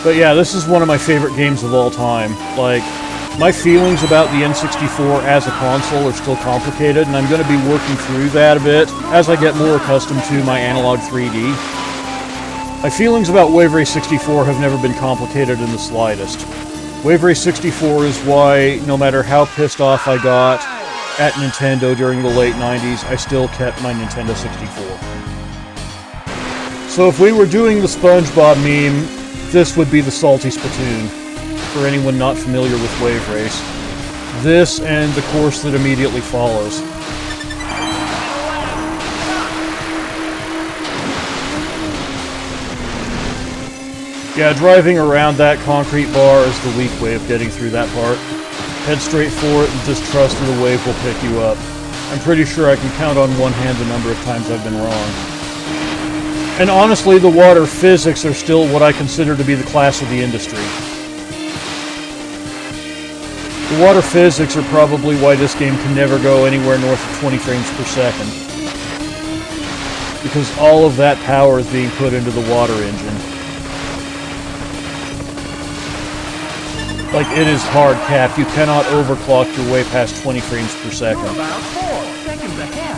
But yeah, this is one of my favorite games of all time. Like, my feelings about the N64 as a console are still complicated, and I'm going to be working through that a bit as I get more accustomed to my analog 3D. My feelings about Wave Race 64 have never been complicated in the slightest. Wave Race 64 is why, no matter how pissed off I got at Nintendo during the late 90s, I still kept my Nintendo 64. So if we were doing the SpongeBob meme, this would be the Salty Spittoon, for anyone not familiar with Wave Race. This and the course that immediately follows. Yeah, driving around that concrete bar is the weak way of getting through that part. Head straight for it and just trust that the wave will pick you up. I'm pretty sure I can count on one hand the number of times I've been wrong. And honestly, the water physics are still what I consider to be the class of the industry. The water physics are probably why this game can never go anywhere north of 20 frames per second. Because all of that power is being put into the water engine. Like, it is hard capped. You cannot overclock your way past 20 frames per second. You're about 4 seconds ahead.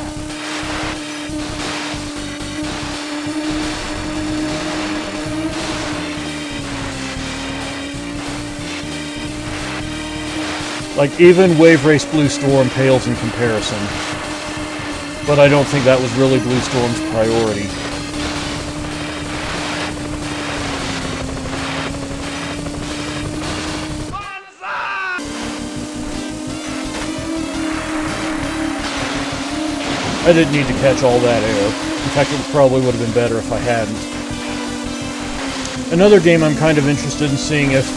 Like, even Wave Race Blue Storm pales in comparison. But I don't think that was really Blue Storm's priority. I didn't need to catch all that air. In fact, it probably would have been better if I hadn't. Another game I'm kind of interested in seeing if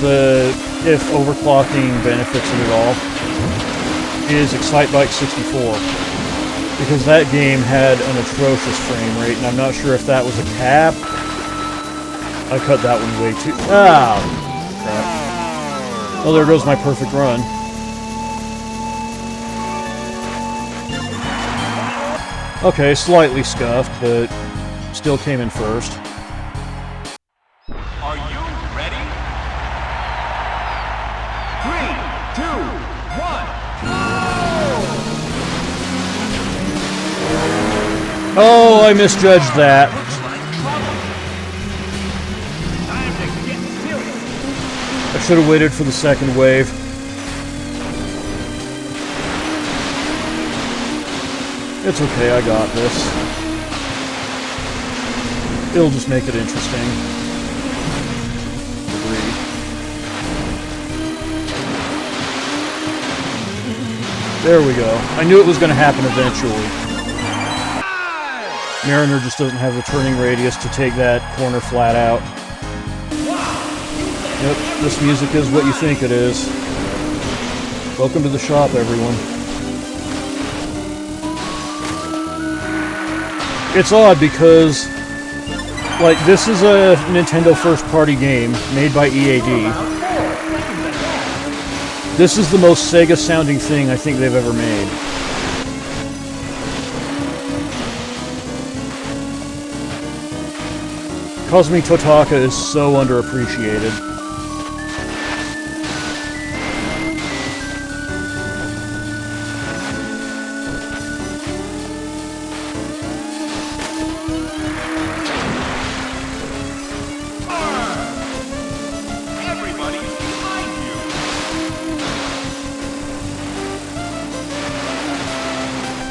overclocking benefits it at all is Excitebike 64. Because that game had an atrocious frame rate, and I'm not sure if that was a cap. I cut that one way too... Ah! Crap. Oh, there goes my perfect run. Okay, slightly scuffed, but still came in first. Are you ready? 3, 2, 1, go! Oh, I misjudged that. Time to get serious. I should have waited for the second wave. It's okay, I got this. It'll just make it interesting. Agreed. There we go. I knew it was going to happen eventually. Mariner just doesn't have the turning radius to take that corner flat out. Yep, this music is what you think it is. Welcome to the shop, everyone. It's odd because, like, this is a Nintendo first-party game made by EAD. This is the most Sega-sounding thing I think they've ever made. Kozumi Totaka is so underappreciated.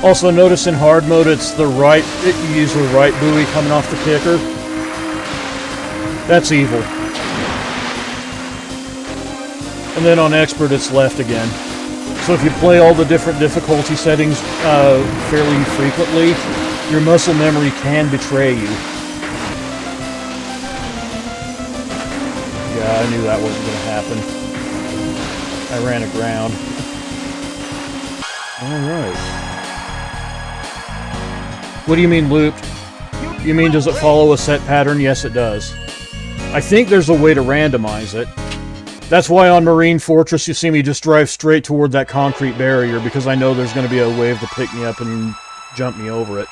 Also, notice in hard mode, it's the right, you use the right buoy coming off the kicker. That's evil. And then on expert, it's left again. So if you play all the different difficulty settings fairly frequently, your muscle memory can betray you. Yeah, I knew that wasn't going to happen. I ran aground. Alright. What do you mean looped? You mean does it follow a set pattern? Yes, it does. I think there's a way to randomize it. That's why on Marine Fortress you see me just drive straight toward that concrete barrier, because I know there's going to be a wave to pick me up and jump me over it.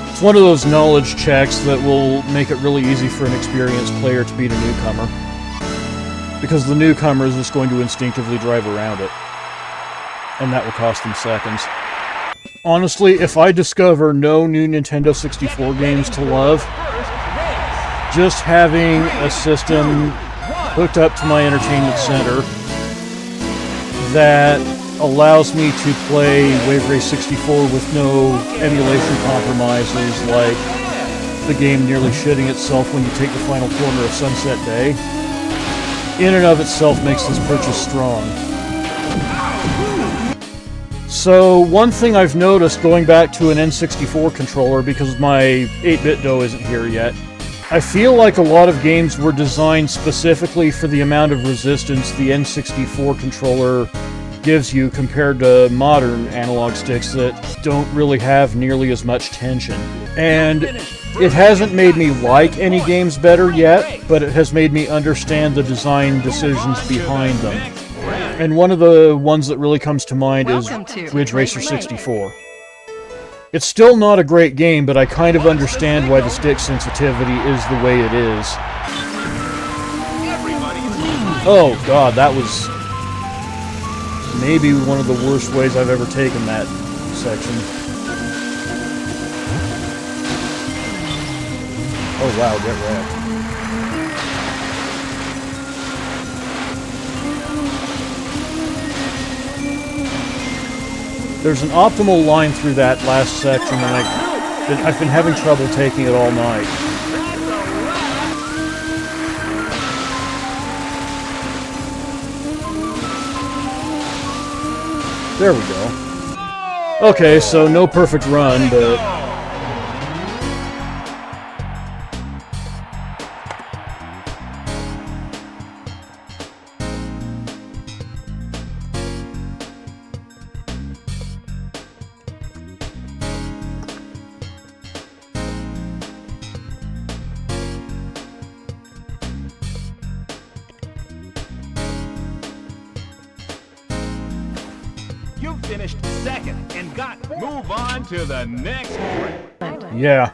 It's one of those knowledge checks that will make it really easy for an experienced player to beat a newcomer. Because the newcomer is just going to instinctively drive around it. And that will cost them seconds. Honestly, if I discover no new Nintendo 64 games to love, just having a system hooked up to my entertainment center that allows me to play Wave Race 64 with no emulation compromises, like the game nearly shitting itself when you take the final corner of Sunset Bay, in and of itself makes this purchase strong. So, one thing I've noticed going back to an N64 controller, because my 8-bit dough isn't here yet, I feel like a lot of games were designed specifically for the amount of resistance the N64 controller gives you compared to modern analog sticks that don't really have nearly as much tension. And it hasn't made me like any games better yet, but it has made me understand the design decisions behind them. And one of the ones that really comes to mind is Ridge Racer 64. It's still not a great game, but I kind of understand why the stick sensitivity is the way it is. Oh god, that was maybe one of the worst ways I've ever taken that section. Oh wow, get wrecked. There's an optimal line through that last section, and I've been having trouble taking it all night. There we go. Okay, so no perfect run, but... You finished second and got move on to the next round. Yeah.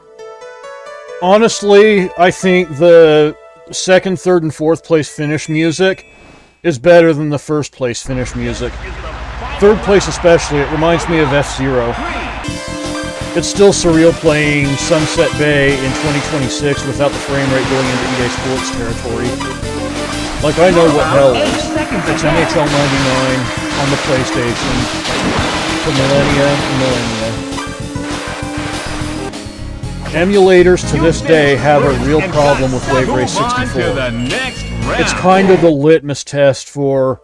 Honestly, I think the second, third, and fourth place finish music is better than the first place finish music. Third place especially, it reminds me of F-Zero. It's still surreal playing Sunset Bay in 2026 without the frame rate going into EA Sports territory. Like, I know what hell is. It's NHL 99 on the PlayStation for millennia and millennia. Emulators to this day have a real problem with Wave Race 64. It's kind of the litmus test for,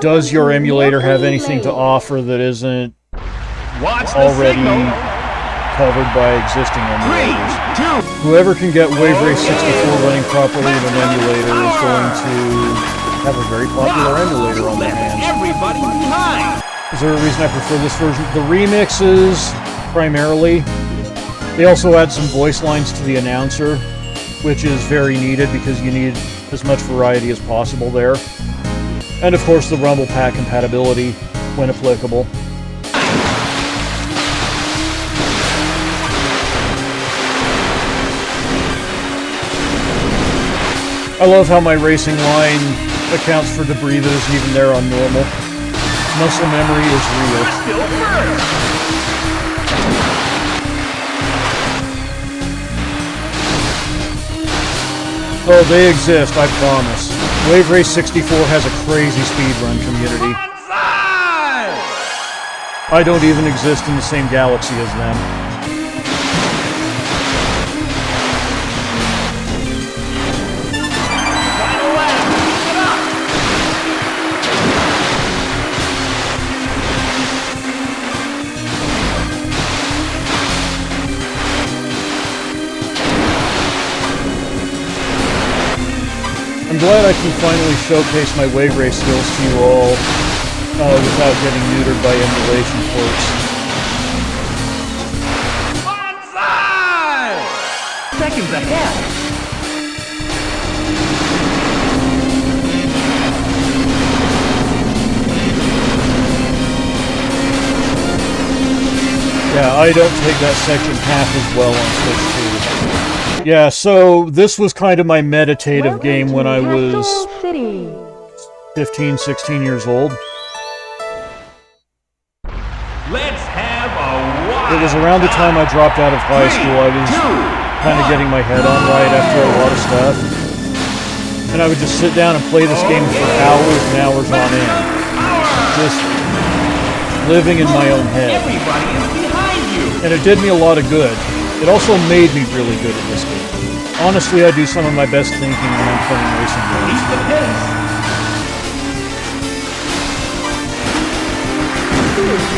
does your emulator have anything to offer that isn't already covered by existing emulators? Whoever can get Wave Race 64 running properly in an emulator is going to have a very popular emulator on their hands. Is there a reason I prefer this version? The remixes, primarily. They also add some voice lines to the announcer, which is very needed because you need as much variety as possible there. And of course the Rumble Pack compatibility, when applicable. I love how my racing line accounts for debris that isn't even there on normal. Muscle memory is real. Oh, they exist, I promise. Wave Race 64 has a crazy speedrun community. I don't even exist in the same galaxy as them. I'm glad I can finally showcase my Wave Race skills to you all without getting neutered by emulation ports. Onside! Seconds ahead! Yeah, I don't take that section half as well on Switch 2. Yeah, so this was kind of my meditative game when I was 15, 16 years old. Let's have a wild It was around the time I dropped out of high school. I was kind of getting my head on right after a lot of stuff. And I would just sit down and play this game for hours and hours on end. Just living in my own head. Everybody is behind you. And it did me a lot of good. It also made me really good at this game. Honestly, I do some of my best thinking when I'm playing racing games. Keep the pace.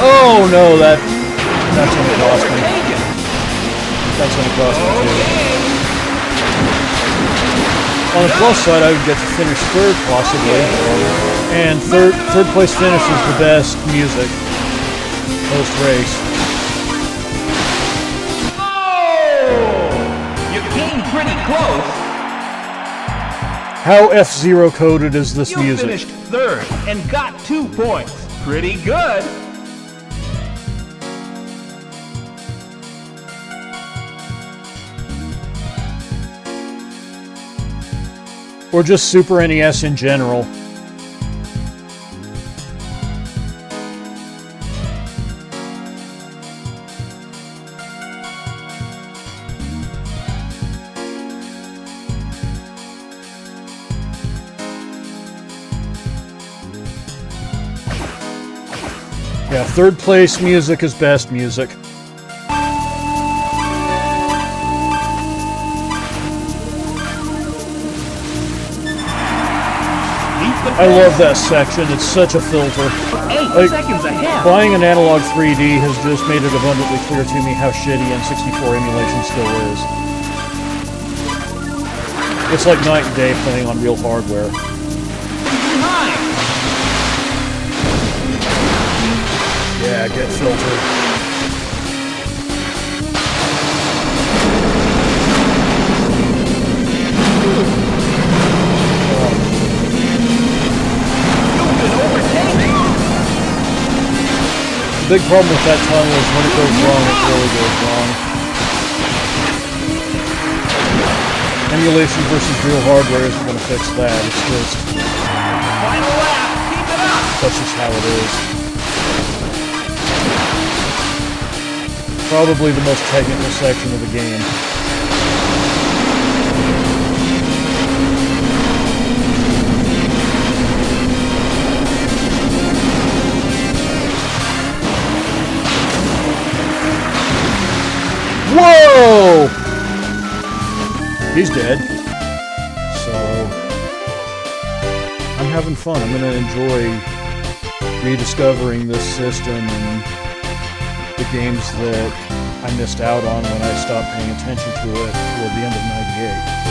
Oh no, that's gonna cost me. That's gonna cost me too. On the plus side, I would get to finish third, possibly. And third place finish is the best music post-race. You came pretty close. How F-Zero coded is this You music? finished third and got 2 points. Pretty good. Or just Super NES in general. Yeah, third place music is best music. I love that section. It's such a filter. 8 seconds ahead. Buying an analog 3D has just made it abundantly clear to me how shitty N64 emulation still is. It's like night and day playing on real hardware. Yeah, get filtered. The big problem with that tunnel is when it goes wrong, it really goes wrong. Emulation versus real hardware isn't going to fix that. It's just... Final lap. Keep it up. That's just how it is. Probably the most technical section of the game. Whoa! He's dead. So, I'm having fun. I'm going to enjoy rediscovering this system and the games that I missed out on when I stopped paying attention to it toward the end of '98.